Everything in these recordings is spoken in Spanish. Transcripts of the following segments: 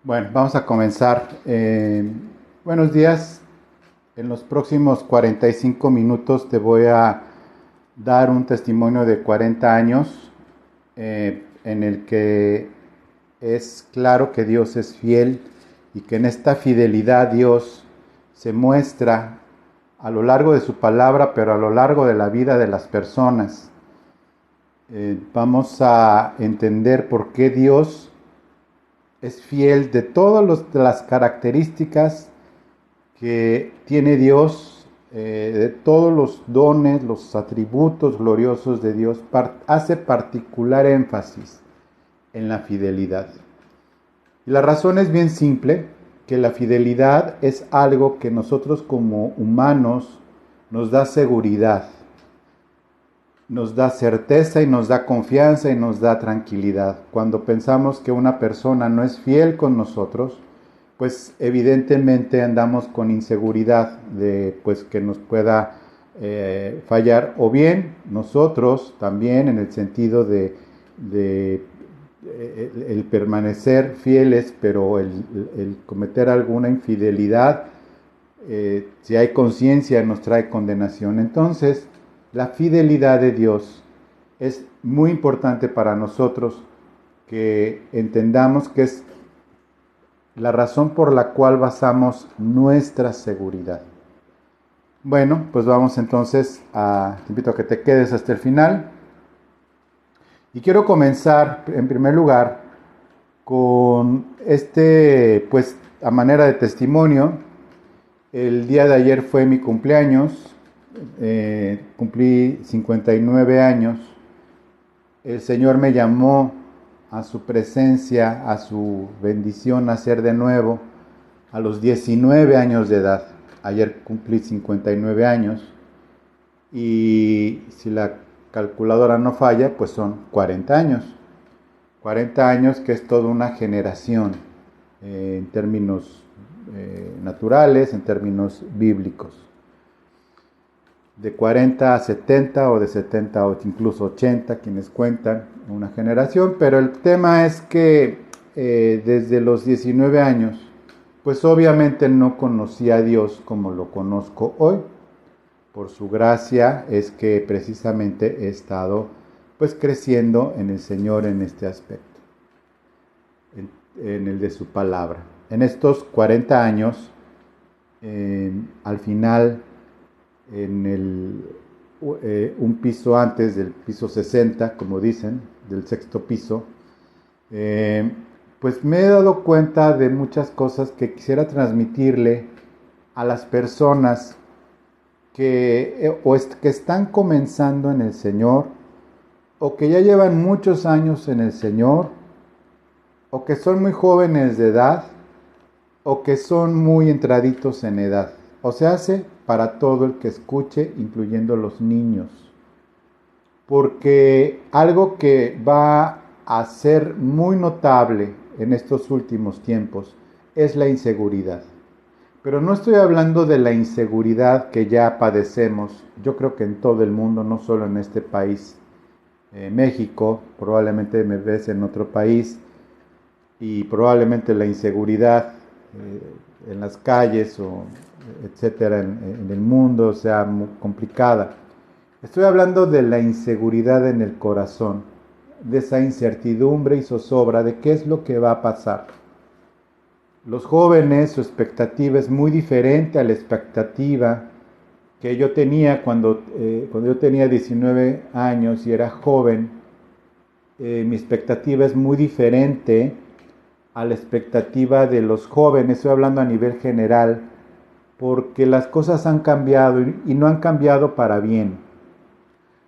Bueno, vamos a comenzar. Buenos días. En los próximos 45 minutos te voy a dar un testimonio de 40 años en el que es claro que Dios es fiel y que en esta fidelidad Dios se muestra a lo largo de su palabra, pero a lo largo de la vida de las personas. Vamos a entender por qué Dios es fiel de todas las características que tiene Dios, de todos los dones, los atributos gloriosos de Dios, hace particular énfasis en la fidelidad. Y la razón es bien simple, que la fidelidad es algo que nosotros como humanos nos da seguridad, nos da certeza y nos da confianza y nos da tranquilidad. Cuando pensamos que una persona no es fiel con nosotros, pues evidentemente andamos con inseguridad de pues que nos pueda fallar, o bien nosotros también en el sentido de el permanecer fieles, pero el cometer alguna infidelidad, si hay conciencia, nos trae condenación. Entonces, la fidelidad de Dios es muy importante para nosotros, que entendamos que es la razón por la cual basamos nuestra seguridad. Bueno, pues vamos entonces te invito a que te quedes hasta el final. Y quiero comenzar en primer lugar con pues a manera de testimonio. El día de ayer fue mi cumpleaños, cumplí 59 años. El Señor me llamó a su presencia, a su bendición, a ser de nuevo a los 19 años de edad. Ayer cumplí 59 años y si la calculadora no falla, pues son 40 años. 40 años que es toda una generación en términos naturales, en términos bíblicos. De 40 a 70 o de 70 a incluso 80, quienes cuentan una generación, pero el tema es que desde los 19 años, pues obviamente no conocí a Dios como lo conozco hoy. Por su gracia es que precisamente he estado pues creciendo en el Señor en este aspecto, en el de su palabra. En estos 40 años, al final, un piso antes del piso 60, como dicen, del sexto piso, pues me he dado cuenta de muchas cosas que quisiera transmitirle a las personas que están comenzando en el Señor, o que ya llevan muchos años en el Señor, o que son muy jóvenes de edad, o que son muy entraditos en edad. O se hace para todo el que escuche, incluyendo los niños. Porque algo que va a ser muy notable en estos últimos tiempos es la inseguridad. Pero no estoy hablando de la inseguridad que ya padecemos, yo creo que en todo el mundo, no solo en este país, México, probablemente me ves en otro país, y probablemente la inseguridad en las calles o etcétera en el mundo sea muy complicada. Estoy hablando de la inseguridad en el corazón, de esa incertidumbre y zozobra de qué es lo que va a pasar. Los jóvenes, su expectativa es muy diferente a la expectativa que yo tenía cuando yo tenía 19 años y era joven. Mi expectativa es muy diferente a la expectativa de los jóvenes, estoy hablando a nivel general, porque las cosas han cambiado y no han cambiado para bien.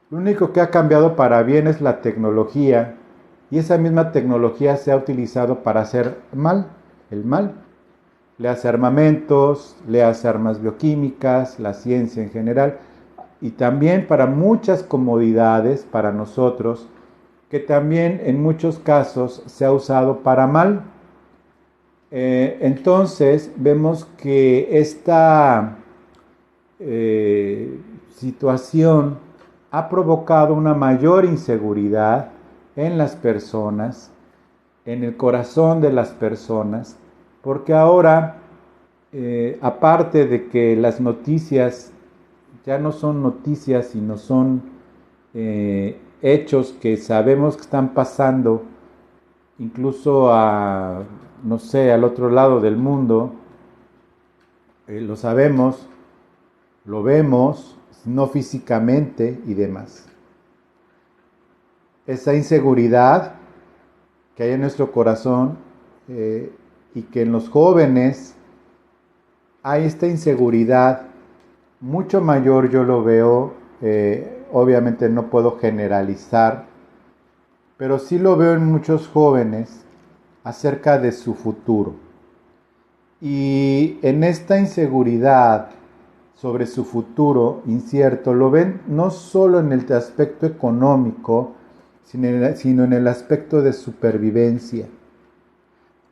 Lo único que ha cambiado para bien es la tecnología, y esa misma tecnología se ha utilizado para hacer el mal. Le hace armamentos, le hace armas bioquímicas, la ciencia en general, y también para muchas comodidades para nosotros, que también en muchos casos se ha usado para mal. Entonces vemos que esta situación ha provocado una mayor inseguridad en las personas, en el corazón de las personas, Porque ahora, aparte de que las noticias ya no son noticias, sino son hechos que sabemos que están pasando, incluso no sé, al otro lado del mundo, lo sabemos, lo vemos, no físicamente y demás. Esa inseguridad que hay en nuestro corazón y que en los jóvenes hay esta inseguridad mucho mayor, yo lo veo, obviamente no puedo generalizar, pero sí lo veo en muchos jóvenes acerca de su futuro. Y en esta inseguridad sobre su futuro incierto, lo ven no solo en el aspecto económico, sino en el aspecto de supervivencia,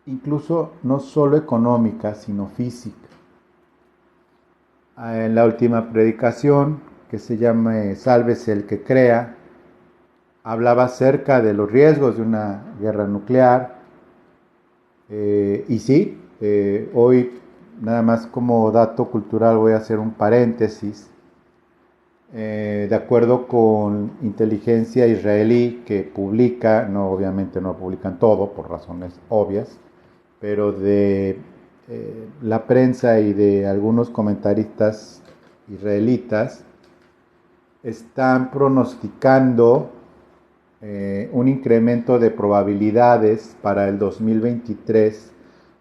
incluso no solo económica, sino física. En la última predicación, que se llama Sálvese el que crea, hablaba acerca de los riesgos de una guerra nuclear. Y sí, hoy nada más como dato cultural voy a hacer un paréntesis. De acuerdo con inteligencia israelí que publica, no obviamente no publican todo por razones obvias, pero de la prensa y de algunos comentaristas israelitas están pronosticando un incremento de probabilidades para el 2023,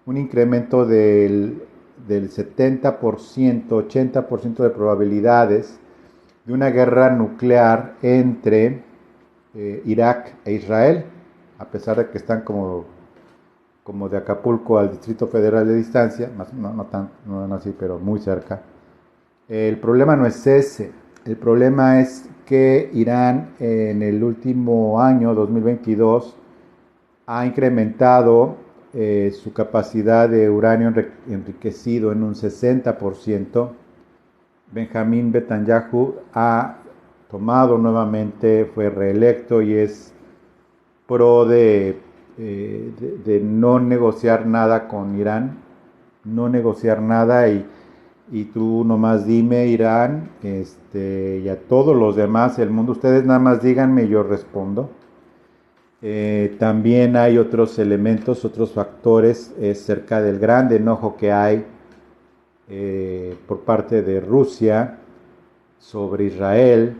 un incremento del 70%, 80% de probabilidades de una guerra nuclear entre Irak e Israel, a pesar de que están como de Acapulco al Distrito Federal de distancia, no así, pero muy cerca. El problema no es ese, el problema es que Irán en el último año, 2022, ha incrementado su capacidad de uranio enriquecido en un 60%. Benjamín Netanyahu ha tomado nuevamente, fue reelecto y es pro de no negociar nada con Irán, no negociar nada y tú nomás dime, Irán, y a todos los demás del mundo, ustedes nada más díganme y yo respondo. También hay otros elementos, otros factores cerca del gran enojo que hay por parte de Rusia sobre Israel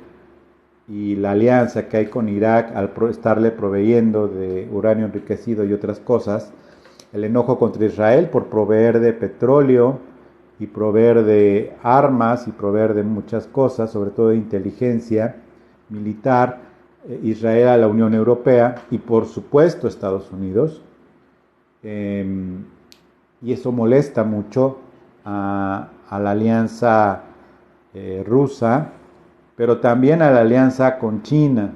y la alianza que hay con Irak al estarle proveyendo de uranio enriquecido y otras cosas, el enojo contra Israel por proveer de petróleo y proveer de armas y proveer de muchas cosas, sobre todo de inteligencia militar, Israel a la Unión Europea y por supuesto Estados Unidos, y eso molesta mucho a la alianza rusa, pero también a la alianza con China,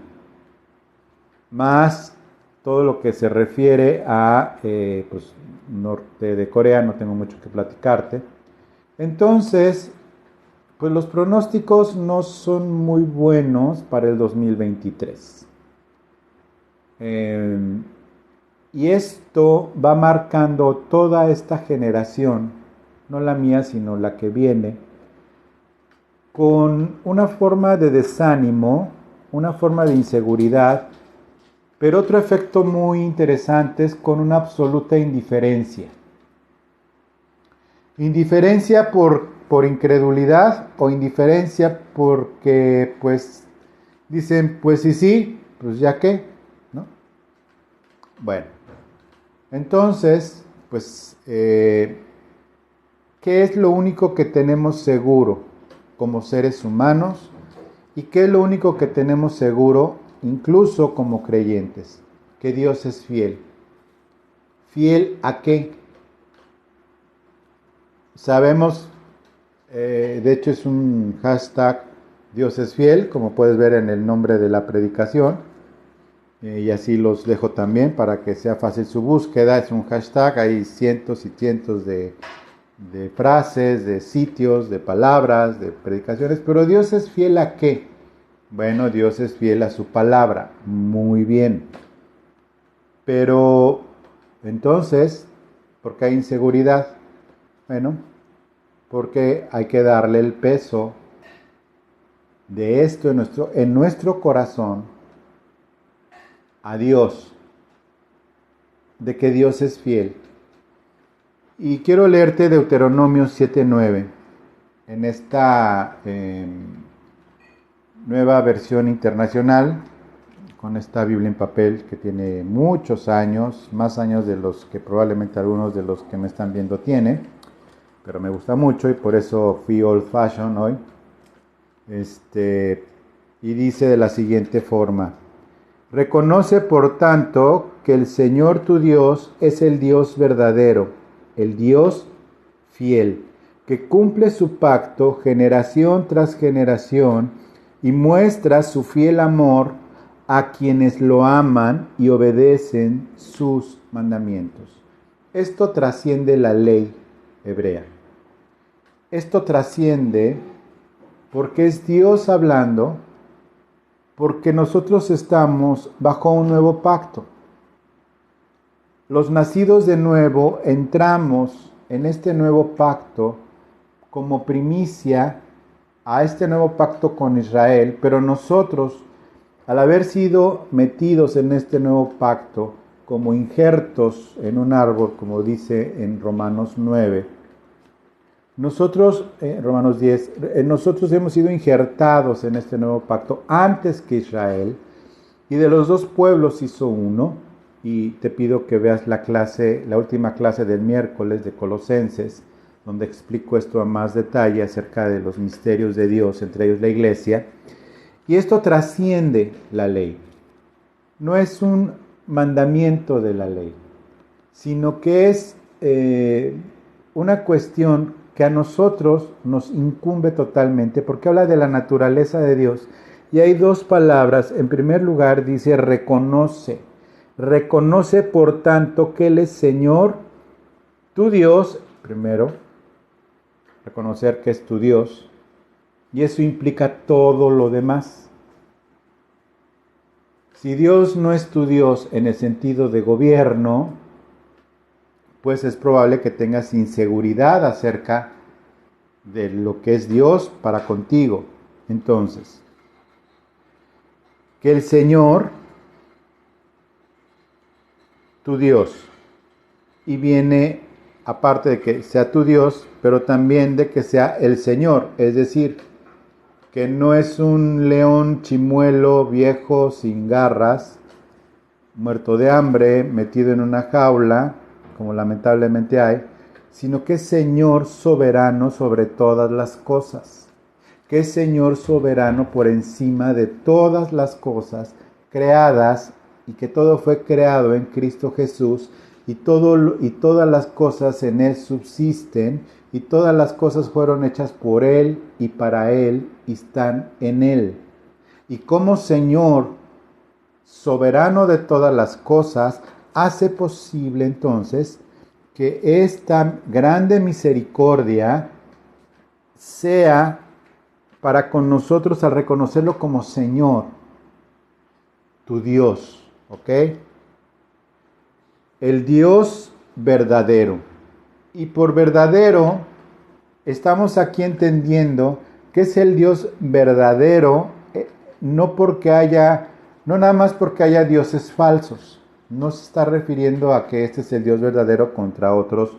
más todo lo que se refiere a pues, norte de Corea, no tengo mucho que platicarte. Entonces, pues los pronósticos no son muy buenos para el 2023. Y esto va marcando toda esta generación, no la mía, sino la que viene, con una forma de desánimo, una forma de inseguridad, pero otro efecto muy interesante es con una absoluta indiferencia. Indiferencia por incredulidad o indiferencia porque pues dicen pues sí, pues ya qué, ¿no? Bueno, entonces pues ¿qué es lo único que tenemos seguro como seres humanos? ¿Y qué es lo único que tenemos seguro incluso como creyentes? Que Dios es fiel. ¿Fiel a qué? Sabemos, de hecho es un hashtag Dios es fiel, como puedes ver en el nombre de la predicación, y así los dejo también para que sea fácil su búsqueda. Es un hashtag, hay cientos y cientos de frases, de sitios, de palabras, de predicaciones, pero Dios es fiel ¿a qué? Bueno, Dios es fiel a su palabra, muy bien, pero entonces ¿Por qué hay inseguridad? Bueno, porque hay que darle el peso de esto en nuestro corazón a Dios, de que Dios es fiel. Y quiero leerte Deuteronomio 7:9 en esta nueva versión internacional, con esta Biblia en papel que tiene muchos años, más años de los que probablemente algunos de los que me están viendo tiene, pero me gusta mucho y por eso fui old fashion hoy. Y dice de la siguiente forma: reconoce por tanto que el Señor tu Dios es el Dios verdadero, el Dios fiel, que cumple su pacto generación tras generación y muestra su fiel amor a quienes lo aman y obedecen sus mandamientos. Esto trasciende la ley hebrea. Esto trasciende porque es Dios hablando, porque nosotros estamos bajo un nuevo pacto. Los nacidos de nuevo entramos en este nuevo pacto como primicia a este nuevo pacto con Israel, pero nosotros, al haber sido metidos en este nuevo pacto como injertos en un árbol, como dice en Romanos 9, Romanos 10, nosotros hemos sido injertados en este nuevo pacto antes que Israel, y de los dos pueblos hizo uno. Y te pido que veas la última clase del miércoles de Colosenses, donde explico esto a más detalle acerca de los misterios de Dios, entre ellos la iglesia. Y esto trasciende la ley. No es un mandamiento de la ley, sino que es una cuestión que a nosotros nos incumbe totalmente, porque habla de la naturaleza de Dios. Y hay dos palabras. En primer lugar dice reconoce. Reconoce por tanto que Él es Señor, tu Dios, primero, reconocer que es tu Dios, y eso implica todo lo demás. Si Dios no es tu Dios en el sentido de gobierno, pues es probable que tengas inseguridad acerca de lo que es Dios para contigo. Entonces, que el Señor, tu Dios, y viene aparte de que sea tu Dios, pero también de que sea el Señor, es decir, que no es un león chimuelo viejo sin garras, muerto de hambre, metido en una jaula, como lamentablemente hay, sino que es Señor soberano sobre todas las cosas, que es Señor soberano por encima de todas las cosas creadas, y que todo fue creado en Cristo Jesús, y todas las cosas en Él subsisten, y todas las cosas fueron hechas por Él y para Él y están en Él. Y como Señor soberano de todas las cosas, hace posible entonces que esta grande misericordia sea para con nosotros al reconocerlo como Señor, tu Dios, ¿ok? El Dios verdadero. Y por verdadero estamos aquí entendiendo que es el Dios verdadero, no nada más porque haya dioses falsos. No se está refiriendo a que este es el Dios verdadero contra otros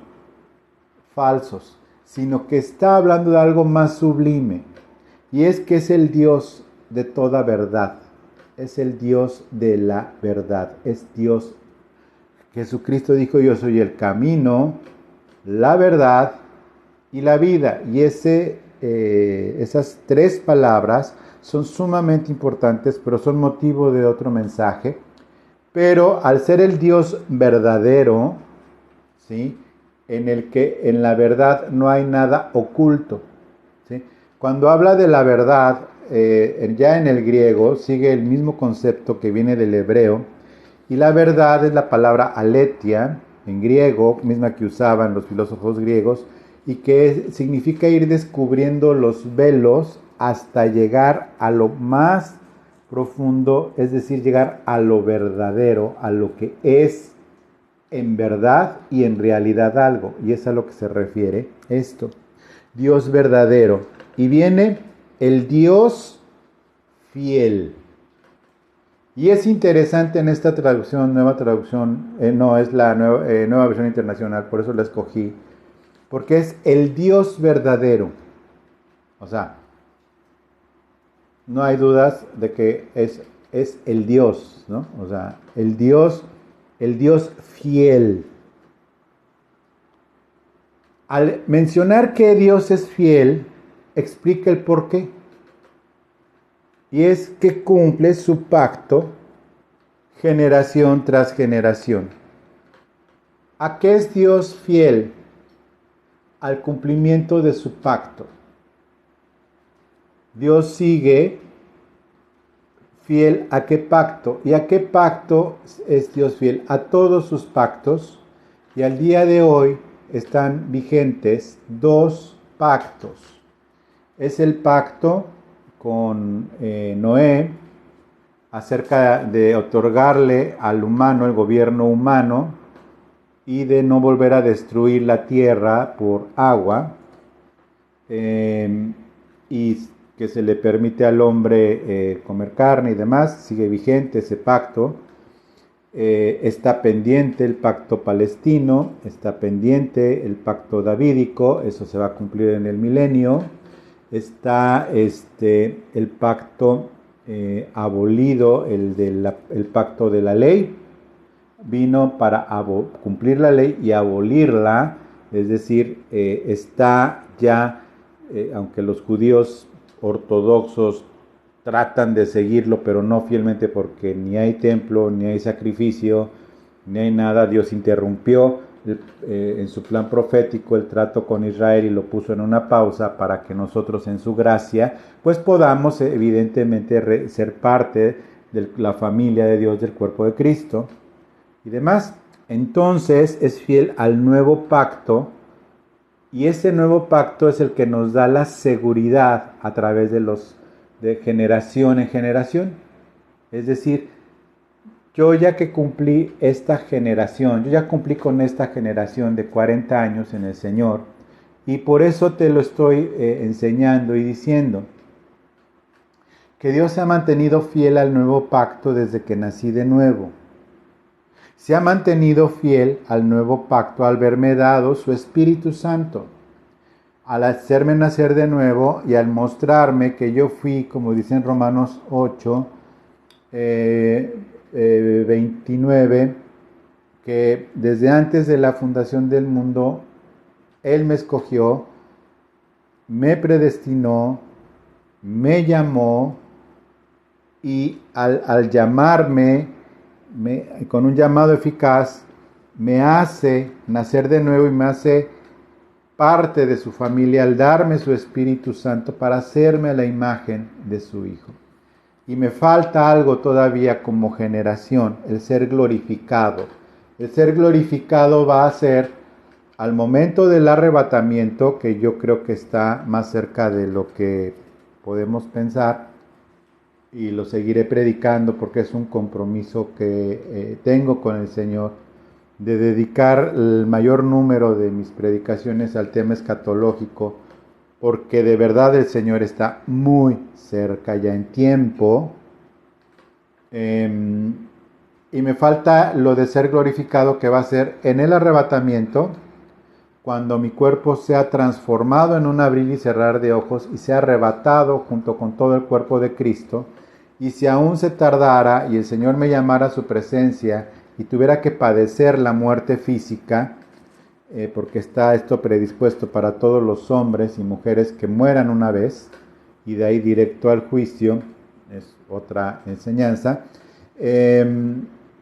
falsos, sino que está hablando de algo más sublime, y es que es el Dios de toda verdad, es el Dios de la verdad, es Dios. Jesucristo dijo: yo soy el camino, la verdad y la vida. Y esas tres palabras son sumamente importantes, pero son motivo de otro mensaje. Pero al ser el Dios verdadero, ¿sí?, en el que en la verdad no hay nada oculto, ¿sí? Cuando habla de la verdad, ya en el griego sigue el mismo concepto que viene del hebreo. Y la verdad es la palabra aletheia, en griego, misma que usaban los filósofos griegos, y que significa ir descubriendo los velos hasta llegar a lo más profundo, es decir, llegar a lo verdadero, a lo que es en verdad y en realidad algo. Y es a lo que se refiere esto. Dios verdadero. Y viene el Dios fiel. Y es interesante en esta traducción, nueva traducción, no es la nueva versión internacional, por eso la escogí, porque es el Dios verdadero. O sea, no hay dudas de que es el Dios, ¿no? O sea, el Dios fiel. Al mencionar que Dios es fiel, explica el por qué. Y es que cumple su pacto generación tras generación. ¿A qué es Dios fiel? Al cumplimiento de su pacto. Dios sigue fiel a qué pacto. ¿Y a qué pacto es Dios fiel? A todos sus pactos. Y al día de hoy están vigentes dos pactos. Es el pacto con Noé acerca de otorgarle al humano el gobierno humano y de no volver a destruir la tierra por agua, y que se le permite al hombre comer carne y demás. Sigue vigente ese pacto. Está pendiente el pacto palestino, está pendiente el pacto davídico, eso se va a cumplir en el milenio. Está el pacto abolido, el pacto de la ley, vino para cumplir la ley y abolirla, es decir, está ya, aunque los judíos ortodoxos tratan de seguirlo, pero no fielmente porque ni hay templo, ni hay sacrificio, ni hay nada. Dios interrumpió en su plan profético el trato con Israel y lo puso en una pausa para que nosotros en su gracia pues podamos evidentemente ser parte de la familia de Dios, del cuerpo de Cristo y demás. Entonces es fiel al nuevo pacto, y ese nuevo pacto es el que nos da la seguridad a través de generación en generación. Es decir, yo ya que cumplí esta generación, yo ya cumplí con esta generación de 40 años en el Señor, y por eso te lo estoy enseñando y diciendo que Dios se ha mantenido fiel al nuevo pacto desde que nací de nuevo. Se ha mantenido fiel al nuevo pacto al haberme dado su Espíritu Santo, al hacerme nacer de nuevo y al mostrarme que yo fui, como dice en Romanos 8, 29, que desde antes de la fundación del mundo, Él me escogió, me predestinó, me llamó, y al llamarme, con un llamado eficaz, me hace nacer de nuevo y me hace parte de su familia al darme su Espíritu Santo para hacerme a la imagen de su Hijo. Y me falta algo todavía como generación, el ser glorificado. El ser glorificado va a ser al momento del arrebatamiento, que yo creo que está más cerca de lo que podemos pensar, y lo seguiré predicando porque es un compromiso que tengo con el Señor, de dedicar el mayor número de mis predicaciones al tema escatológico, porque de verdad el Señor está muy cerca ya en tiempo. Y me falta lo de ser glorificado, que va a ser en el arrebatamiento, cuando mi cuerpo sea transformado en un abrir y cerrar de ojos y sea arrebatado junto con todo el cuerpo de Cristo. Y si aún se tardara y el Señor me llamara a su presencia y tuviera que padecer la muerte física, porque está esto predispuesto para todos los hombres y mujeres que mueran una vez, y de ahí directo al juicio, es otra enseñanza.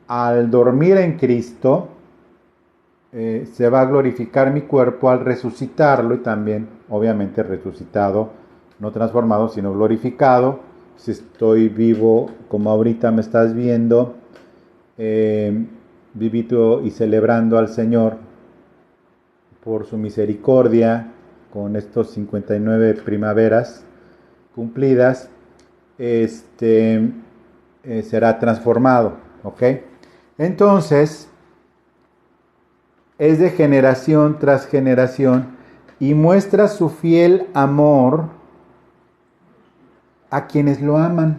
Al dormir en Cristo, se va a glorificar mi cuerpo al resucitarlo, y también obviamente resucitado, no transformado sino glorificado. Si estoy vivo como ahorita me estás viendo, vivito y celebrando al Señor por su misericordia con estos 59 primaveras cumplidas, será transformado, ¿ok? Entonces, es de generación tras generación y muestra su fiel amor a quienes lo aman.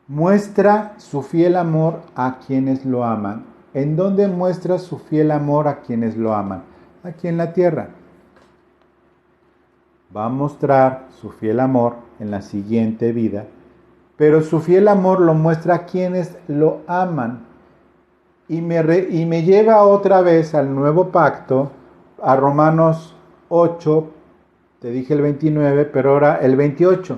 Muestra su fiel amor a quienes lo aman. ¿En dónde muestra su fiel amor a quienes lo aman? Aquí en la tierra. Va a mostrar su fiel amor en la siguiente vida, pero su fiel amor lo muestra a quienes lo aman. Y me lleva otra vez al nuevo pacto, a Romanos 8, te dije el 29, pero ahora el 28.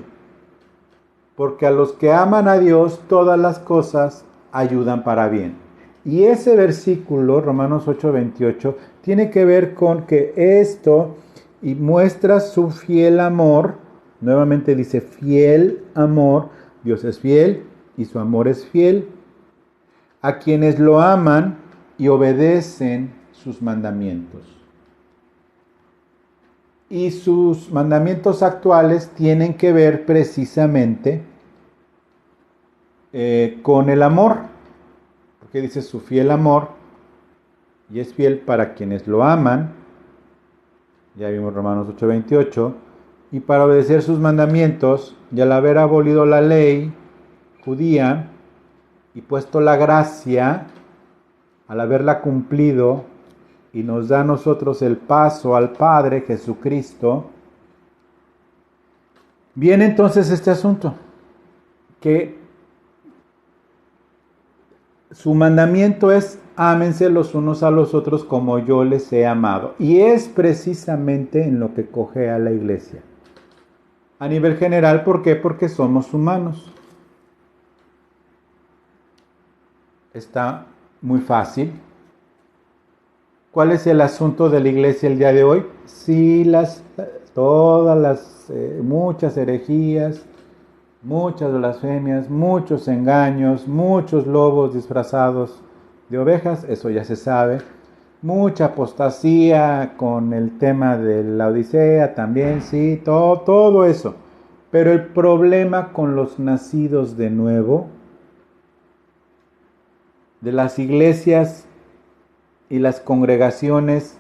Porque a los que aman a Dios, todas las cosas ayudan para bien. Y ese versículo, Romanos 8, 28, tiene que ver con que esto y muestra su fiel amor. Nuevamente dice fiel amor. Dios es fiel y su amor es fiel a quienes lo aman y obedecen sus mandamientos. Y sus mandamientos actuales tienen que ver precisamente con el amor, porque dice su fiel amor, y es fiel para quienes lo aman, ya vimos Romanos 8:28, y para obedecer sus mandamientos, y al haber abolido la ley judía y puesto la gracia, al haberla cumplido, y nos da a nosotros el paso al Padre Jesucristo, viene entonces este asunto, que su mandamiento es ámense los unos a los otros como yo les he amado. Y es precisamente en lo que coge a la iglesia. A nivel general, ¿por qué? Porque somos humanos. Está muy fácil. ¿Cuál es el asunto de la iglesia el día de hoy? Sí, muchas herejías, muchas blasfemias, muchos engaños, muchos lobos disfrazados de ovejas, eso ya se sabe. Mucha apostasía con el tema de la Odisea también, sí, todo eso. Pero el problema con los nacidos de nuevo, de las iglesias y las congregaciones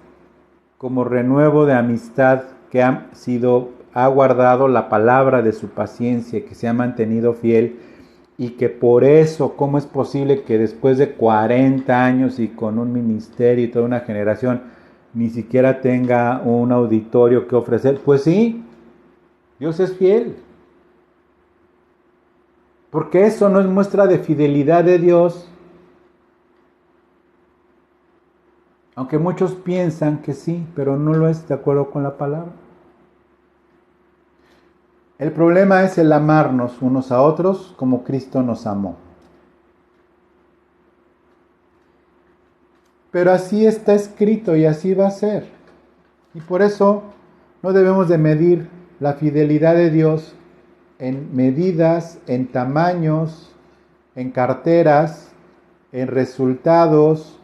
como renuevo de amistad que ha guardado la palabra de su paciencia, que se ha mantenido fiel y que por eso, ¿cómo es posible que después de 40 años y con un ministerio y toda una generación ni siquiera tenga un auditorio que ofrecer? Pues sí, Dios es fiel. Porque eso no es muestra de fidelidad de Dios. Aunque muchos piensan que sí, pero no lo es de acuerdo con la palabra. El problema es el amarnos unos a otros como Cristo nos amó. Pero así está escrito y así va a ser. Y por eso no debemos de medir la fidelidad de Dios en medidas, en tamaños, en carteras, en resultados,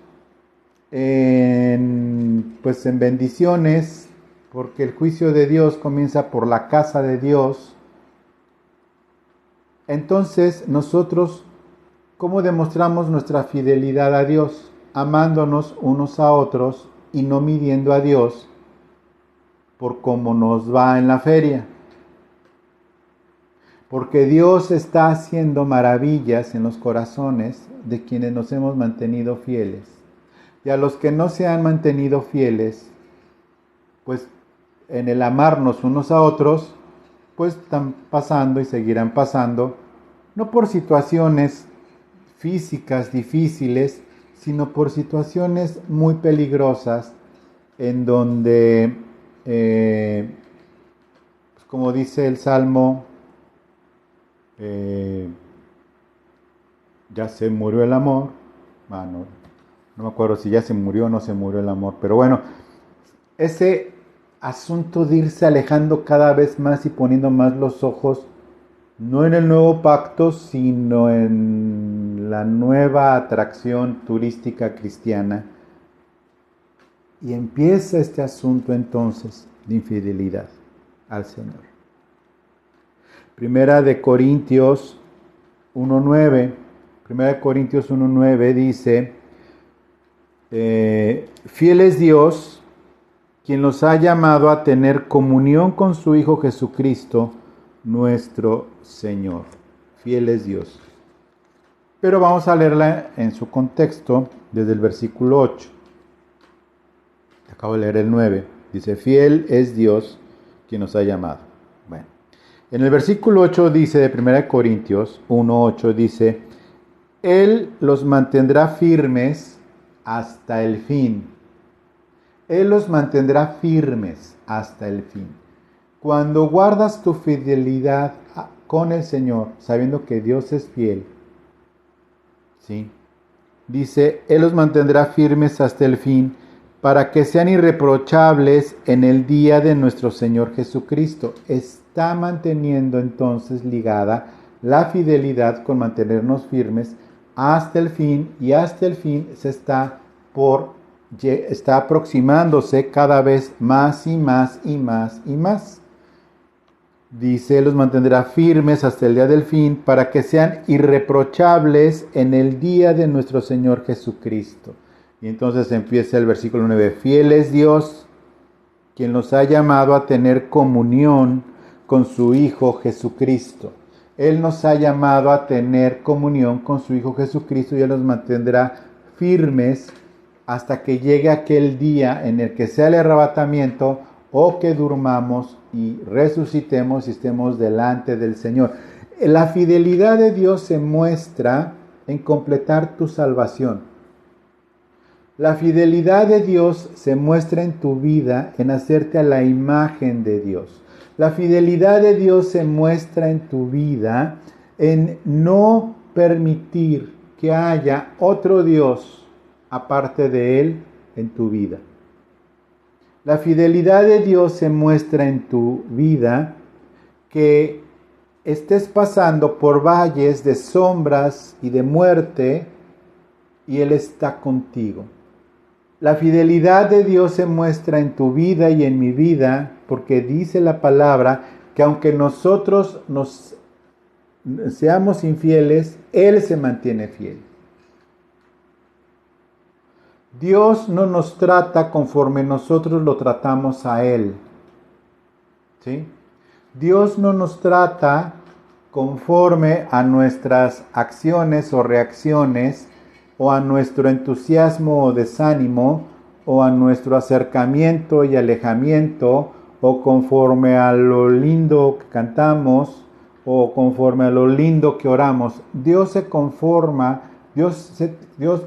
en bendiciones, porque el juicio de Dios comienza por la casa de Dios. Entonces, nosotros, ¿cómo demostramos nuestra fidelidad a Dios? Amándonos unos a otros y no midiendo a Dios por cómo nos va en la feria. Porque Dios está haciendo maravillas en los corazones de quienes nos hemos mantenido fieles. Y a los que no se han mantenido fieles, pues en el amarnos unos a otros, pues están pasando y seguirán pasando, no por situaciones físicas difíciles, sino por situaciones muy peligrosas en donde, pues como dice el Salmo, ya se murió el amor. No me acuerdo si ya se murió o no se murió el amor, pero bueno, ese asunto de irse alejando cada vez más y poniendo más los ojos, no en el nuevo pacto, sino en la nueva atracción turística cristiana. Y empieza este asunto entonces de infidelidad al Señor. Primera de Corintios 1:9 dice: Fiel es Dios, quien nos ha llamado a tener comunión con su Hijo Jesucristo, nuestro Señor. Fiel es Dios. Pero vamos a leerla en su contexto desde el versículo 8. Acabo de leer el 9. Dice, fiel es Dios quien nos ha llamado. Bueno, en el versículo 8 dice de 1 Corintios 1:8 dice, Él los mantendrá firmes hasta el fin. Él los mantendrá firmes hasta el fin. Cuando guardas tu fidelidad con el Señor, sabiendo que Dios es fiel, ¿sí? Dice, Él los mantendrá firmes hasta el fin, para que sean irreprochables en el día de nuestro Señor Jesucristo. Está manteniendo entonces ligada la fidelidad con mantenernos firmes hasta el fin, y hasta el fin se está aproximándose cada vez más y más y más y más. Dice, los mantendrá firmes hasta el día del fin, para que sean irreprochables en el día de nuestro Señor Jesucristo. Y entonces empieza el versículo 9. Fiel es Dios, quien nos ha llamado a tener comunión con su Hijo Jesucristo. Él nos ha llamado a tener comunión con su Hijo Jesucristo y Él nos mantendrá firmes hasta que llegue aquel día en el que sea el arrebatamiento o que durmamos y resucitemos y estemos delante del Señor. La fidelidad de Dios se muestra en completar tu salvación. La fidelidad de Dios se muestra en tu vida en hacerte a la imagen de Dios. La fidelidad de Dios se muestra en tu vida en no permitir que haya otro Dios aparte de Él en tu vida. La fidelidad de Dios se muestra en tu vida que estés pasando por valles de sombras y de muerte y Él está contigo. La fidelidad de Dios se muestra en tu vida y en mi vida porque dice la palabra que aunque nosotros nos seamos infieles, Él se mantiene fiel. Dios no nos trata conforme nosotros lo tratamos a Él. ¿Sí? Dios no nos trata conforme a nuestras acciones o reacciones, o a nuestro entusiasmo o desánimo, o a nuestro acercamiento y alejamiento, o conforme a lo lindo que cantamos, o conforme a lo lindo que oramos. Dios se conforma, Dios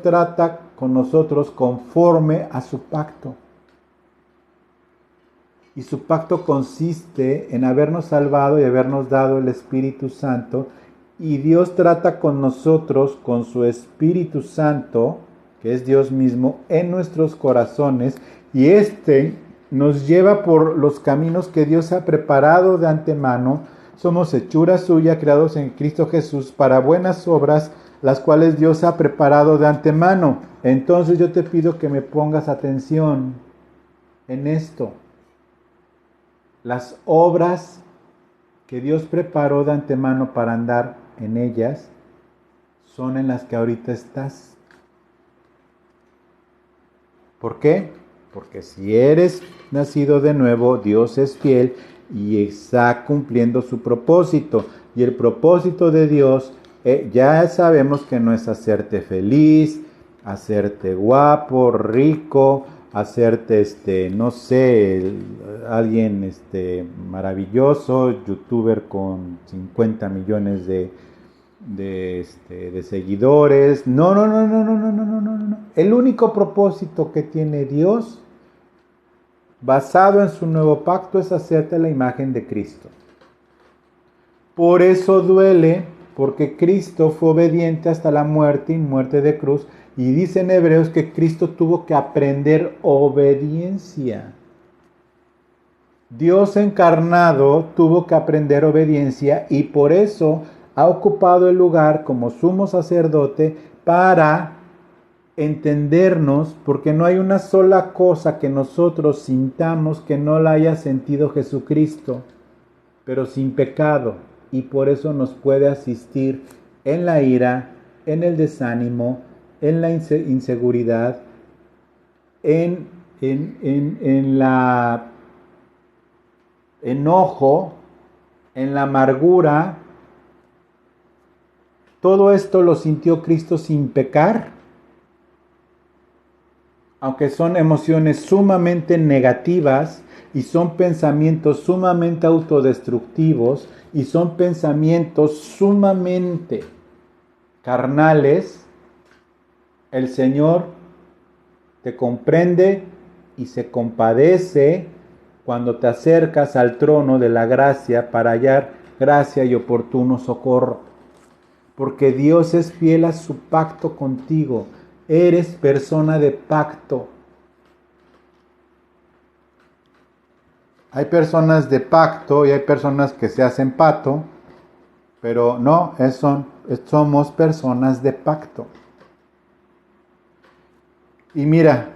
trata con nosotros conforme a su pacto. Y su pacto consiste en habernos salvado y habernos dado el Espíritu Santo. Y Dios trata con nosotros con su Espíritu Santo, que es Dios mismo, en nuestros corazones. Y nos lleva por los caminos que Dios ha preparado de antemano. Somos hechura suya, creados en Cristo Jesús para buenas obras, las cuales Dios ha preparado de antemano. Entonces yo te pido que me pongas atención en esto. Las obras que Dios preparó de antemano para andar en ellas son en las que ahorita estás. ¿Por qué? Porque si eres nacido de nuevo, Dios es fiel y está cumpliendo su propósito. Y el propósito de Dios, ya sabemos que no es hacerte feliz, hacerte guapo, rico, hacerte, no sé, alguien maravilloso, youtuber con 50 millones de seguidores. No. El único propósito que tiene Dios, basado en su nuevo pacto, es hacerte la imagen de Cristo. Por eso duele, porque Cristo fue obediente hasta la muerte y muerte de cruz. Y dice en Hebreos que Cristo tuvo que aprender obediencia. Dios encarnado tuvo que aprender obediencia y por eso ha ocupado el lugar como sumo sacerdote para entendernos, porque no hay una sola cosa que nosotros sintamos que no la haya sentido Jesucristo, pero sin pecado, y por eso nos puede asistir en la ira, en el desánimo, en la inseguridad, en la enojo, en la amargura. Todo esto lo sintió Cristo sin pecar, aunque son emociones sumamente negativas y son pensamientos sumamente autodestructivos y son pensamientos sumamente carnales. El Señor te comprende y se compadece cuando te acercas al trono de la gracia para hallar gracia y oportuno socorro. Porque Dios es fiel a su pacto contigo. Eres persona de pacto. Hay personas de pacto y hay personas que se hacen pato, pero no, somos personas de pacto. Y mira,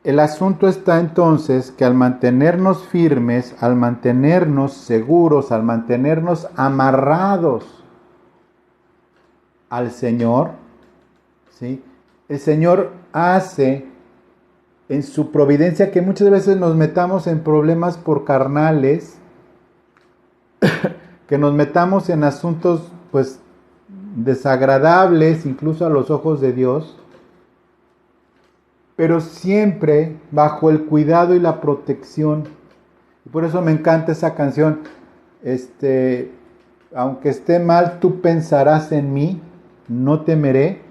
el asunto está entonces que al mantenernos firmes, al mantenernos seguros, al mantenernos amarrados al Señor, ¿sí? El Señor hace en su providencia que muchas veces nos metamos en problemas por carnales, que nos metamos en asuntos pues desagradables incluso a los ojos de Dios, pero siempre bajo el cuidado y la protección. Y por eso me encanta esa canción, aunque esté mal, tú pensarás en mí, no temeré.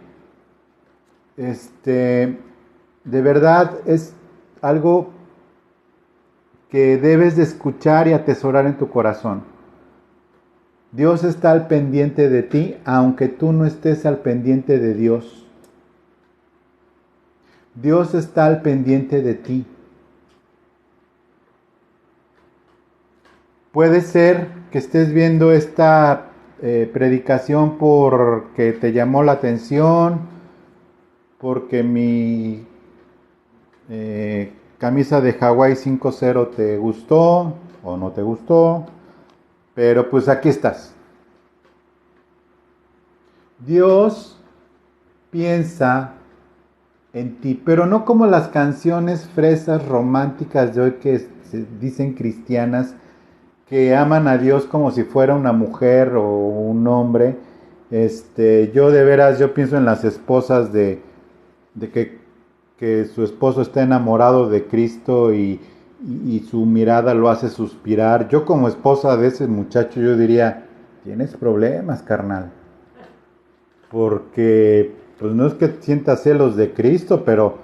De verdad es algo que debes de escuchar y atesorar en tu corazón. Dios está al pendiente de ti, aunque tú no estés al pendiente de Dios. Dios está al pendiente de ti. Puede ser que estés viendo esta predicación porque te llamó la atención, porque mi camisa de Hawái 5.0 te gustó o no te gustó, pero pues aquí estás. Dios piensa en ti, pero no como las canciones fresas románticas de hoy que se dicen cristianas, que aman a Dios como si fuera una mujer o un hombre. Yo de veras, yo pienso en las esposas de que su esposo está enamorado de Cristo y su mirada lo hace suspirar. Yo como esposa de ese muchacho, yo diría, tienes problemas, carnal. Porque, pues no es que sientas celos de Cristo, pero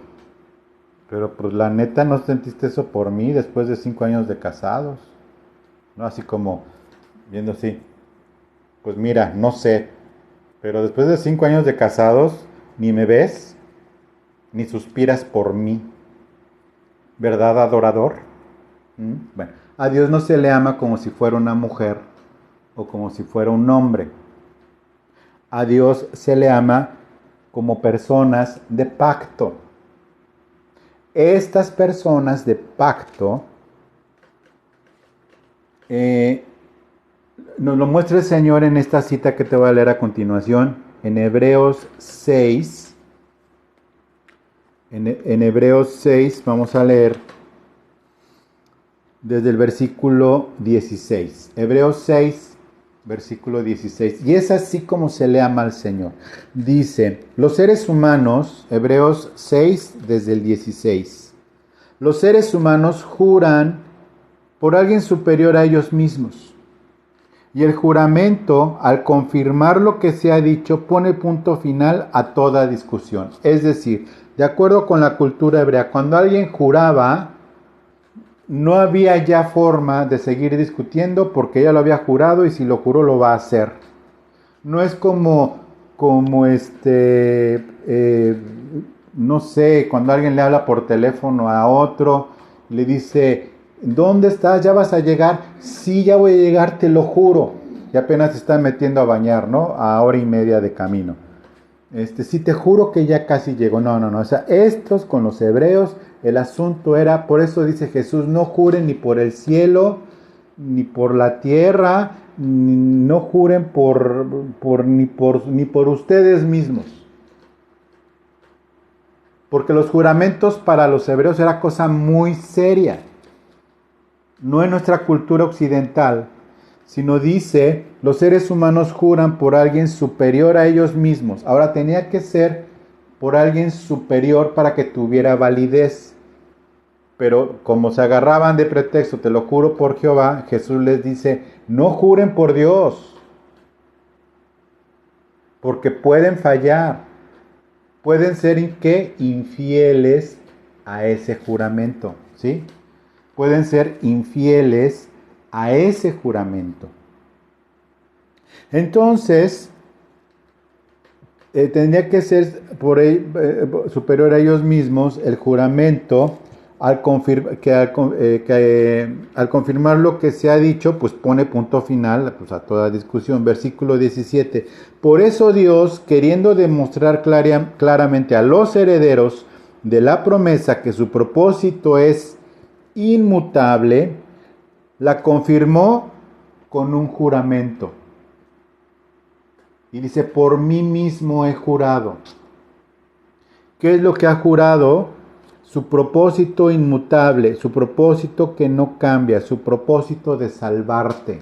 pues la neta no sentiste eso por mí después de 5 años de casados. No, así como viendo así, pues mira, no sé, pero después de 5 años de casados, ni me ves, ni suspiras por mí, ¿verdad, adorador? Bueno, a Dios no se le ama como si fuera una mujer o como si fuera un hombre. A Dios se le ama como personas de pacto. Estas personas de pacto nos lo muestra el Señor en esta cita que te voy a leer a continuación, en Hebreos 6. En Hebreos 6 vamos a leer desde el versículo 16. Hebreos 6, versículo 16. Y es así como se le ama al Señor. Dice, los seres humanos, Hebreos 6, desde el 16. Los seres humanos juran por alguien superior a ellos mismos. Y el juramento, al confirmar lo que se ha dicho, pone punto final a toda discusión. Es decir, de acuerdo con la cultura hebrea, cuando alguien juraba, no había ya forma de seguir discutiendo porque ya lo había jurado y si lo juró lo va a hacer. No es como no sé, cuando alguien le habla por teléfono a otro, le dice, ¿dónde estás? ¿Ya vas a llegar? Sí, ya voy a llegar, te lo juro. Y apenas se está metiendo a bañar, ¿no? A hora y media de camino. Sí, te juro que ya casi llego. No. O sea, estos con los hebreos, el asunto era, por eso dice Jesús, no juren ni por el cielo, ni por la tierra, no juren ni por ustedes mismos. Porque los juramentos para los hebreos era cosa muy seria. No en nuestra cultura occidental, sino dice, los seres humanos juran por alguien superior a ellos mismos. Ahora tenía que ser por alguien superior para que tuviera validez. Pero como se agarraban de pretexto, te lo juro por Jehová, Jesús les dice, no juren por Dios, porque pueden fallar, pueden ser ¿qué? Infieles a ese juramento, ¿sí? Pueden ser infieles a ese juramento. Entonces, tendría que ser superior a ellos mismos el juramento al confirmar lo que se ha dicho, pues pone punto final pues, a toda discusión. Versículo 17. Por eso Dios, queriendo demostrar claramente a los herederos de la promesa que su propósito es inmutable, la confirmó con un juramento. Y dice, por mí mismo he jurado. ¿Qué es lo que ha jurado? Su propósito inmutable, su propósito que no cambia, su propósito de salvarte,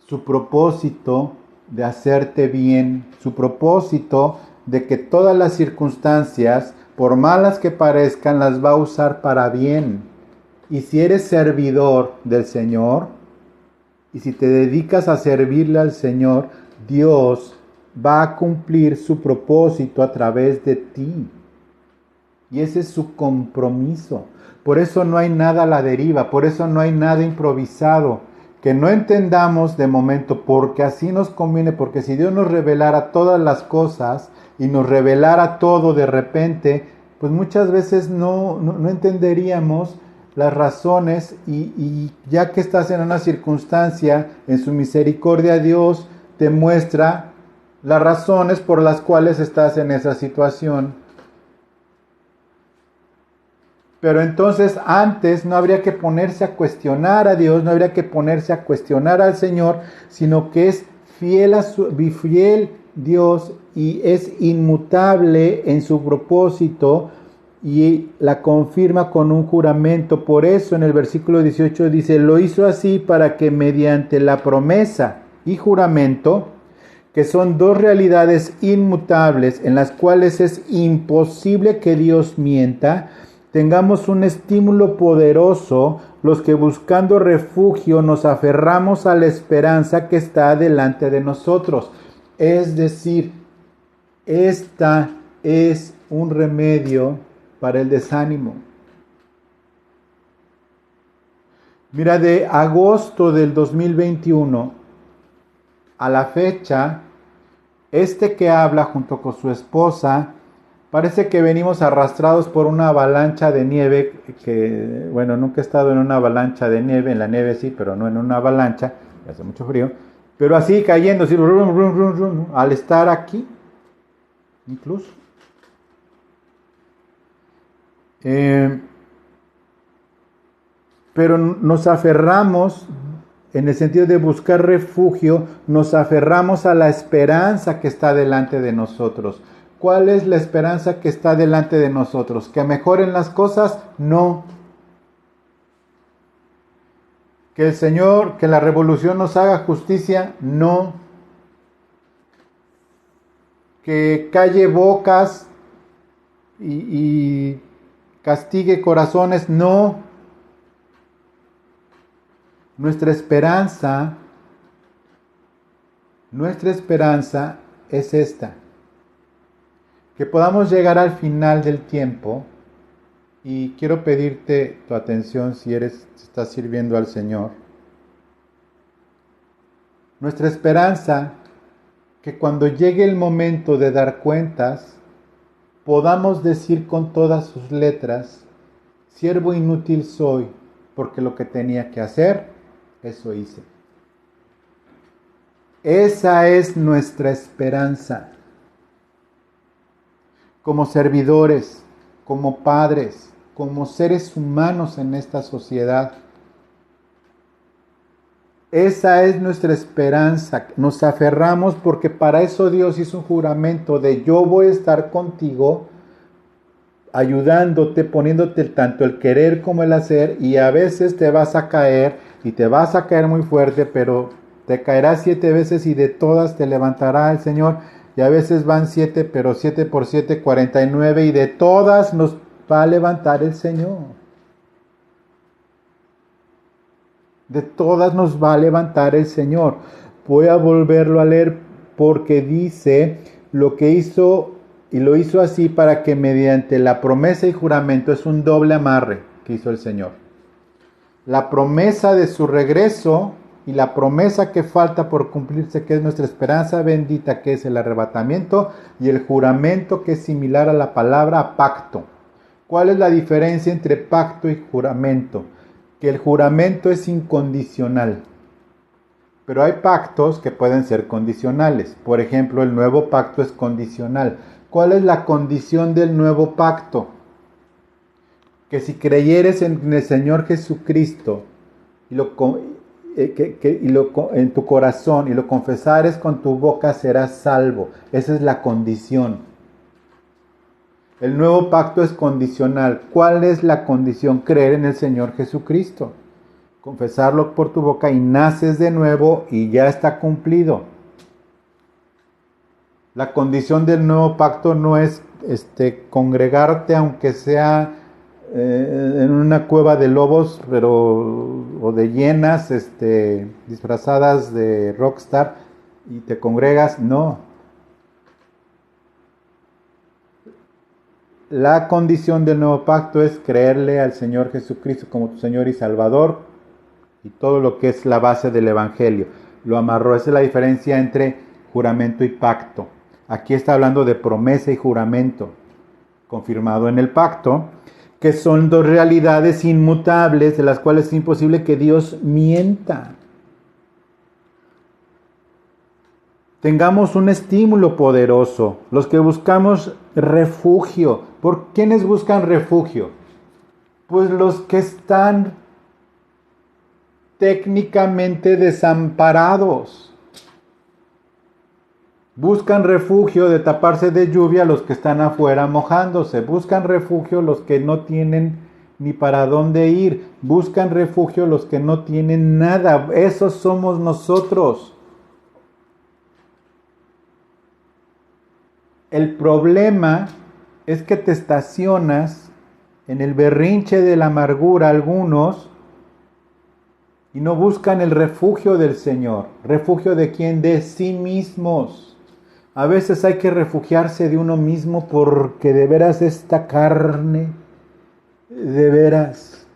su propósito de hacerte bien, su propósito de que todas las circunstancias, por malas que parezcan, las va a usar para bien. Y si eres servidor del Señor, y si te dedicas a servirle al Señor, Dios va a cumplir su propósito a través de ti. Y ese es su compromiso. Por eso no hay nada a la deriva, por eso no hay nada improvisado. Que no entendamos de momento, porque así nos conviene, porque si Dios nos revelara todas las cosas y nos revelara todo de repente, pues muchas veces no entenderíamos las razones y ya que estás en una circunstancia, en su misericordia Dios te muestra las razones por las cuales estás en esa situación. Pero entonces antes no habría que ponerse a cuestionar a Dios, no habría que ponerse a cuestionar al Señor, sino que es fiel Dios y es inmutable en su propósito y la confirma con un juramento. Por eso en el versículo 18 dice, lo hizo así para que mediante la promesa y juramento, que son dos realidades inmutables en las cuales es imposible que Dios mienta, tengamos un estímulo poderoso los que buscando refugio nos aferramos a la esperanza que está delante de nosotros. Es decir, esta es un remedio para el desánimo. Mira, de agosto del 2021 a la fecha, que habla junto con su esposa, parece que venimos arrastrados por una avalancha de nieve, que, bueno, nunca he estado en una avalancha de nieve, en la nieve sí, pero no en una avalancha, hace mucho frío, pero así cayendo, así, al estar aquí, incluso. Pero nos aferramos, en el sentido de buscar refugio, nos aferramos a la esperanza que está delante de nosotros. ¿Cuál es la esperanza que está delante de nosotros? ¿Que mejoren las cosas? No. ¿Que el Señor, que la revolución nos haga justicia? No. ¿Que calle bocas y castigue corazones? No. Nuestra esperanza es esta. Que podamos llegar al final del tiempo, y quiero pedirte tu atención si estás sirviendo al Señor. Nuestra esperanza, que cuando llegue el momento de dar cuentas, podamos decir con todas sus letras, siervo inútil soy, porque lo que tenía que hacer, eso hice. Esa es nuestra esperanza. Como servidores, como padres, como seres humanos en esta sociedad. Esa es nuestra esperanza. Nos aferramos porque para eso Dios hizo un juramento de yo voy a estar contigo ayudándote, poniéndote tanto el querer como el hacer, y a veces te vas a caer y te vas a caer muy fuerte, pero te caerás 7 veces y de todas te levantará el Señor. Y a veces van 7, pero 7 por 7, 49, y de todas nos va a levantar el Señor. De todas nos va a levantar el Señor. Voy a volverlo a leer porque dice lo que hizo, y lo hizo así para que mediante la promesa y juramento, es un doble amarre que hizo el Señor. La promesa de su regreso y la promesa que falta por cumplirse, que es nuestra esperanza bendita, que es el arrebatamiento, y el juramento, que es similar a la palabra pacto. ¿Cuál es la diferencia entre pacto y juramento? Que el juramento es incondicional, pero hay pactos que pueden ser condicionales. Por ejemplo, el nuevo pacto es condicional. ¿Cuál es la condición del nuevo pacto? Que si creyeres en el Señor Jesucristo en tu corazón y lo confesares con tu boca, serás salvo. Esa es la condición. El nuevo pacto es condicional. ¿Cuál es la condición? Creer en el Señor Jesucristo. Confesarlo por tu boca y naces de nuevo y ya está cumplido. La condición del nuevo pacto no es congregarte, aunque sea en una cueva de lobos, o de hienas disfrazadas de rockstar, y te congregas. No. La condición del nuevo pacto es creerle al Señor Jesucristo como tu Señor y Salvador, y todo lo que es la base del Evangelio. Lo amarró. Esa es la diferencia entre juramento y pacto. Aquí está hablando de promesa y juramento, confirmado en el pacto, que son dos realidades inmutables de las cuales es imposible que Dios mienta. Tengamos un estímulo poderoso, los que buscamos refugio. ¿Por quiénes buscan refugio? Pues los que están técnicamente desamparados. Buscan refugio de taparse de lluvia los que están afuera mojándose. Buscan refugio los que no tienen ni para dónde ir. Buscan refugio los que no tienen nada. Esos somos nosotros. El problema es que te estacionas en el berrinche de la amargura algunos, y no buscan el refugio del Señor. ¿Refugio de quién? De sí mismos. A veces hay que refugiarse de uno mismo, porque de veras esta carne, de veras,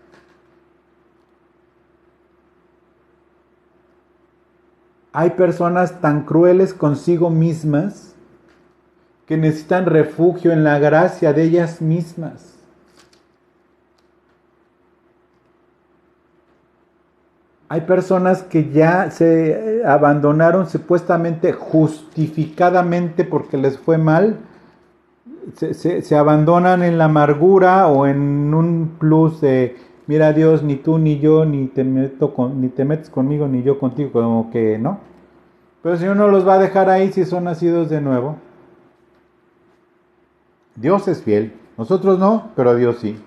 hay personas tan crueles consigo mismas que necesitan refugio en la gracia de ellas mismas. Hay personas que ya se abandonaron supuestamente justificadamente porque les fue mal. Se abandonan en la amargura o en un plus de, mira Dios, ni tú ni yo, ni te metes conmigo, ni yo contigo, como que no. Pero el Señor no los va a dejar ahí si son nacidos de nuevo. Dios es fiel, nosotros no, pero Dios sí.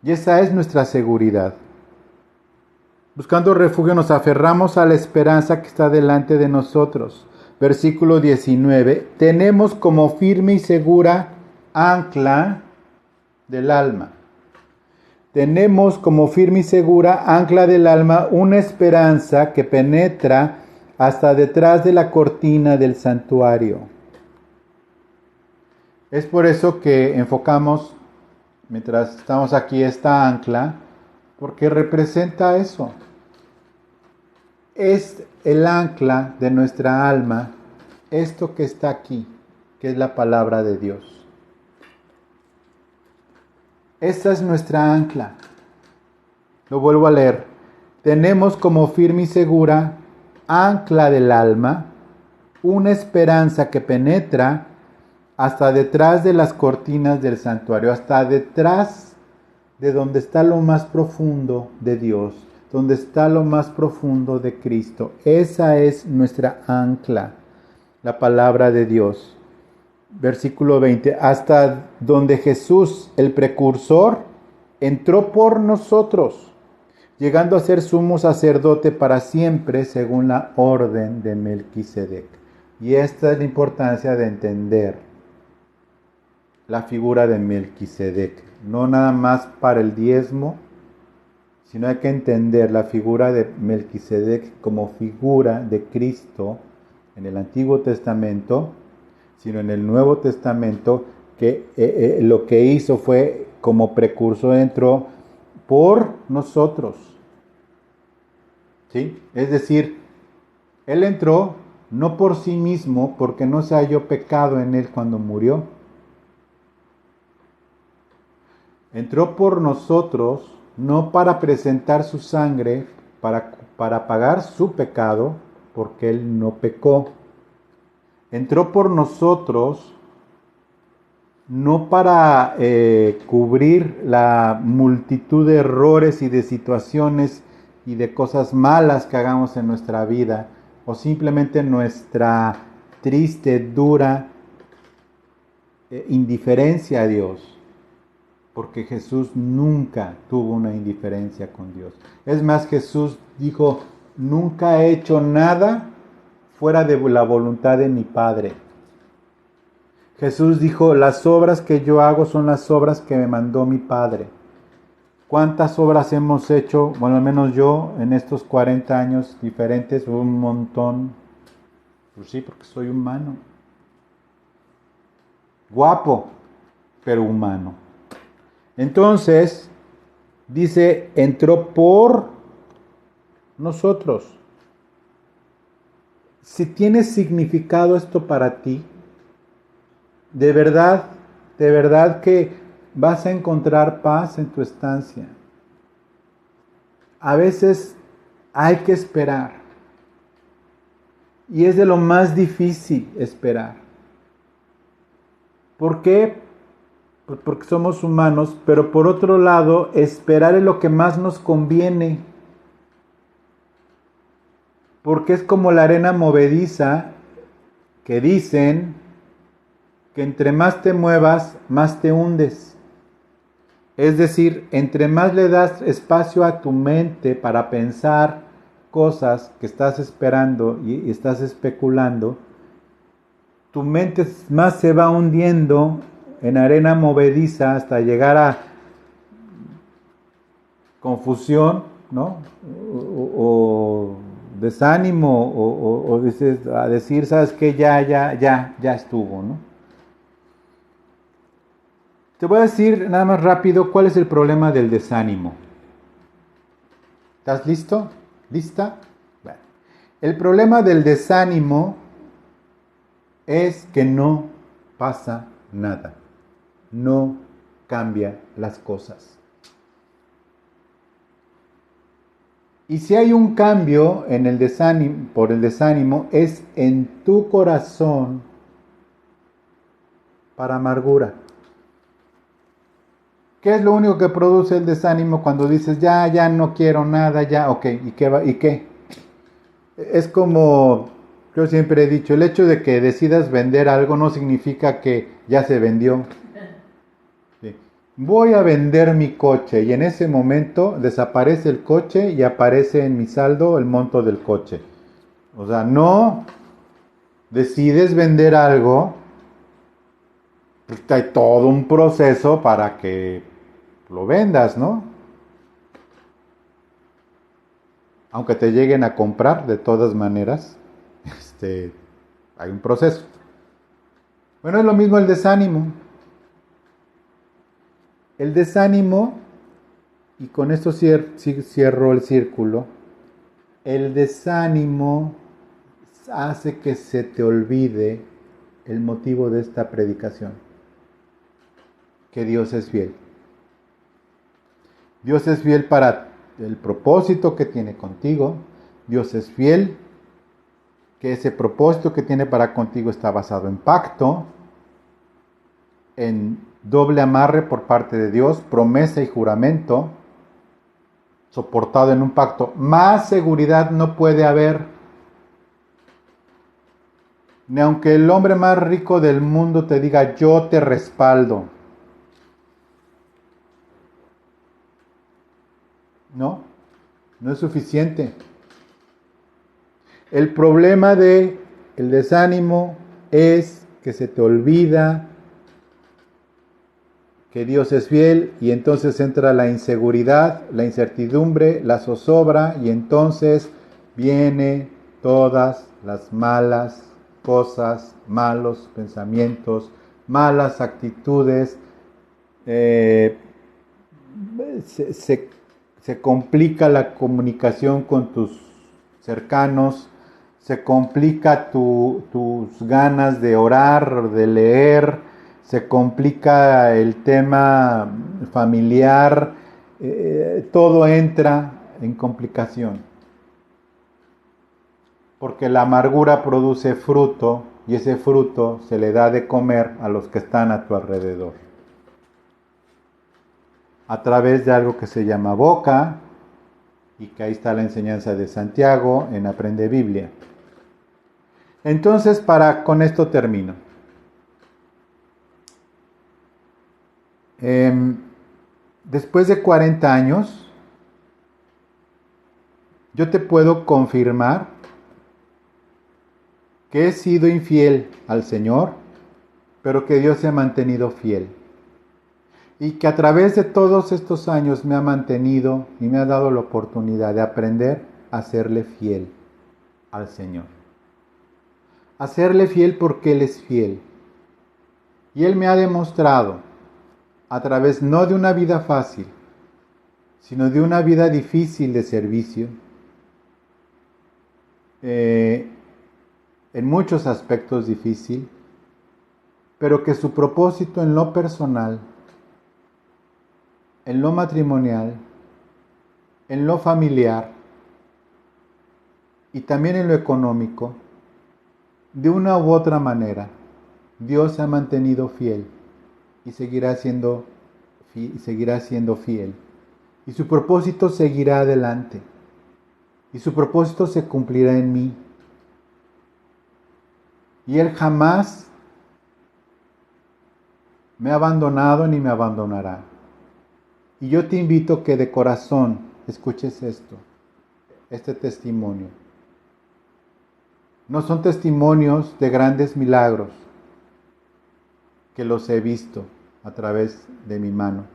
Y esa es nuestra seguridad. Buscando refugio nos aferramos a la esperanza que está delante de nosotros. Versículo 19. Tenemos como firme y segura ancla del alma. Tenemos como firme y segura ancla del alma una esperanza que penetra hasta detrás de la cortina del santuario. Es por eso que enfocamos, mientras estamos aquí, esta ancla, porque representa eso. Es el ancla de nuestra alma, esto que está aquí, que es la palabra de Dios. Esta es nuestra ancla. Lo vuelvo a leer. Tenemos como firme y segura ancla del alma una esperanza que penetra hasta detrás de las cortinas del santuario, hasta detrás de donde está lo más profundo de Dios, donde está lo más profundo de Cristo. Esa es nuestra ancla, la palabra de Dios. versículo 20, hasta donde Jesús, el precursor, entró por nosotros, llegando a ser sumo sacerdote para siempre según la orden de Melquisedec. Y esta es la importancia de entender la figura de Melquisedec, no nada más para el diezmo, sino hay que entender la figura de Melquisedec como figura de Cristo en el Antiguo Testamento, sino en el Nuevo Testamento, que lo que hizo fue como precursor, entró por nosotros. ¿Sí? Es decir, Él entró no por sí mismo, porque no se halló pecado en Él cuando murió. Entró por nosotros, no para presentar su sangre, para pagar su pecado, porque Él no pecó. Entró por nosotros, no para cubrir la multitud de errores y de situaciones y de cosas malas que hagamos en nuestra vida, o simplemente nuestra triste, dura indiferencia a Dios. Porque Jesús nunca tuvo una indiferencia con Dios. Es más, Jesús dijo, nunca he hecho nada fuera de la voluntad de mi Padre. Jesús dijo, las obras que yo hago son las obras que me mandó mi Padre. ¿Cuántas obras hemos hecho? Bueno, al menos yo en estos 40 años diferentes, un montón. Pues sí, porque soy humano. Guapo, pero humano. Entonces, dice, entró por nosotros. Si tiene significado esto para ti, de verdad que vas a encontrar paz en tu estancia. A veces hay que esperar. Y es de lo más difícil esperar. ¿Por qué? Pues porque somos humanos, pero por otro lado, esperar es lo que más nos conviene. Porque es como la arena movediza, que dicen que entre más te muevas, más te hundes. Es decir, entre más le das espacio a tu mente para pensar cosas que estás esperando y estás especulando, tu mente más se va hundiendo en arena movediza hasta llegar a confusión, ¿no? O desánimo, o dices, a decir, ¿sabes qué? Ya estuvo, ¿no? Te voy a decir nada más rápido cuál es el problema del desánimo. ¿Estás listo? ¿Lista? Bueno, el problema del desánimo es que no pasa nada. No cambia las cosas. Y si hay un cambio en el desánimo, por el desánimo, es en tu corazón para amargura. ¿Qué es lo único que produce el desánimo cuando dices, ya no quiero nada, ya, ok, ¿y qué va? ¿Y qué? Es como, yo siempre he dicho, el hecho de que decidas vender algo no significa que ya se vendió. Sí. Voy a vender mi coche y en ese momento desaparece el coche y aparece en mi saldo el monto del coche. O sea, no decides vender algo, pues hay todo un proceso para que lo vendas, ¿no? Aunque te lleguen a comprar, de todas maneras, hay un proceso. Bueno, es lo mismo el desánimo. El desánimo, y con esto cierro el círculo, el desánimo hace que se te olvide el motivo de esta predicación, que Dios es fiel. Dios es fiel para el propósito que tiene contigo. Dios es fiel, que ese propósito que tiene para contigo está basado en pacto, en doble amarre por parte de Dios, promesa y juramento, soportado en un pacto. Más seguridad no puede haber. Ni aunque el hombre más rico del mundo te diga yo te respaldo. No, no es suficiente. El problema de el desánimo es que se te olvida que Dios es fiel y entonces entra la inseguridad, la incertidumbre, la zozobra y entonces vienen todas las malas cosas, malos pensamientos, malas actitudes, eh, se, se, se complica la comunicación con tus cercanos, se complica tus ganas de orar, de leer, se complica el tema familiar, todo entra en complicación. Porque la amargura produce fruto y ese fruto se le da de comer a los que están a tu alrededor. A través de algo que se llama boca, y que ahí está la enseñanza de Santiago en Aprende Biblia. Entonces, con esto termino. Después de 40 años, yo te puedo confirmar que he sido infiel al Señor, pero que Dios se ha mantenido fiel. Y que a través de todos estos años me ha mantenido y me ha dado la oportunidad de aprender a serle fiel al Señor. A serle fiel porque Él es fiel. Y Él me ha demostrado, a través no de una vida fácil, sino de una vida difícil de servicio, en muchos aspectos difícil, pero que su propósito en lo personal, en lo matrimonial, en lo familiar y también en lo económico, de una u otra manera, Dios se ha mantenido fiel y seguirá siendo fiel. Y su propósito seguirá adelante. Y su propósito se cumplirá en mí. Y Él jamás me ha abandonado ni me abandonará. Y yo te invito que de corazón escuches este testimonio. No son testimonios de grandes milagros que los he visto a través de mi mano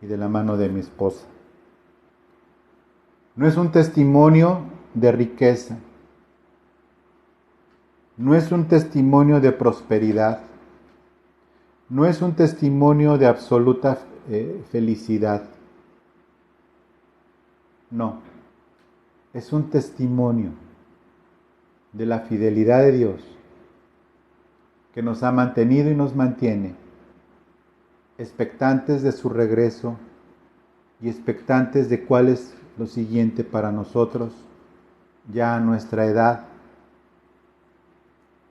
y de la mano de mi esposa. No es un testimonio de riqueza. No es un testimonio de prosperidad. No es un testimonio de absoluta felicidad. No. Es un testimonio de la fidelidad de Dios que nos ha mantenido y nos mantiene expectantes de su regreso y expectantes de cuál es lo siguiente para nosotros ya a nuestra edad.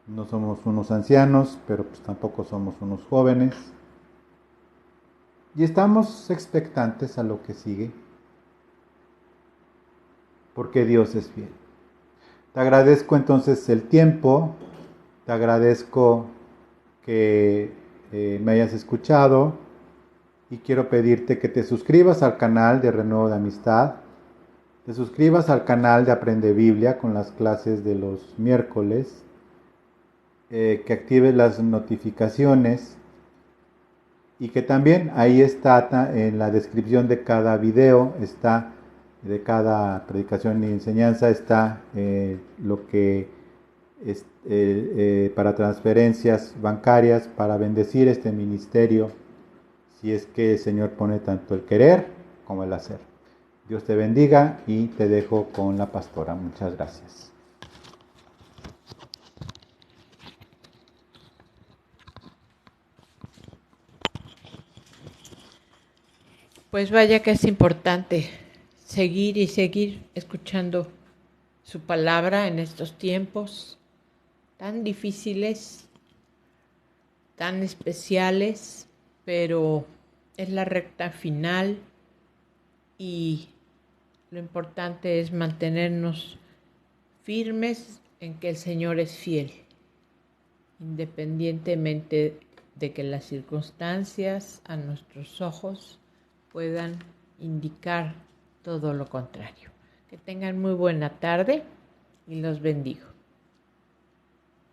No somos unos ancianos, pero pues tampoco somos unos jóvenes. Y estamos expectantes a lo que sigue, porque Dios es fiel. Te agradezco entonces el tiempo, te agradezco que me hayas escuchado y quiero pedirte que te suscribas al canal de Renuevo de Amistad, te suscribas al canal de Aprende Biblia con las clases de los miércoles, que actives las notificaciones y que también ahí está en la descripción de cada video, está de cada predicación y enseñanza, está lo que es para transferencias bancarias, para bendecir este ministerio, si es que el Señor pone tanto el querer como el hacer. Dios te bendiga y te dejo con la pastora. Muchas gracias. Pues vaya que es importante seguir y seguir escuchando su palabra en estos tiempos tan difíciles, tan especiales, pero es la recta final y lo importante es mantenernos firmes en que el Señor es fiel, independientemente de que las circunstancias a nuestros ojos puedan indicar todo lo contrario. Que tengan muy buena tarde y los bendigo.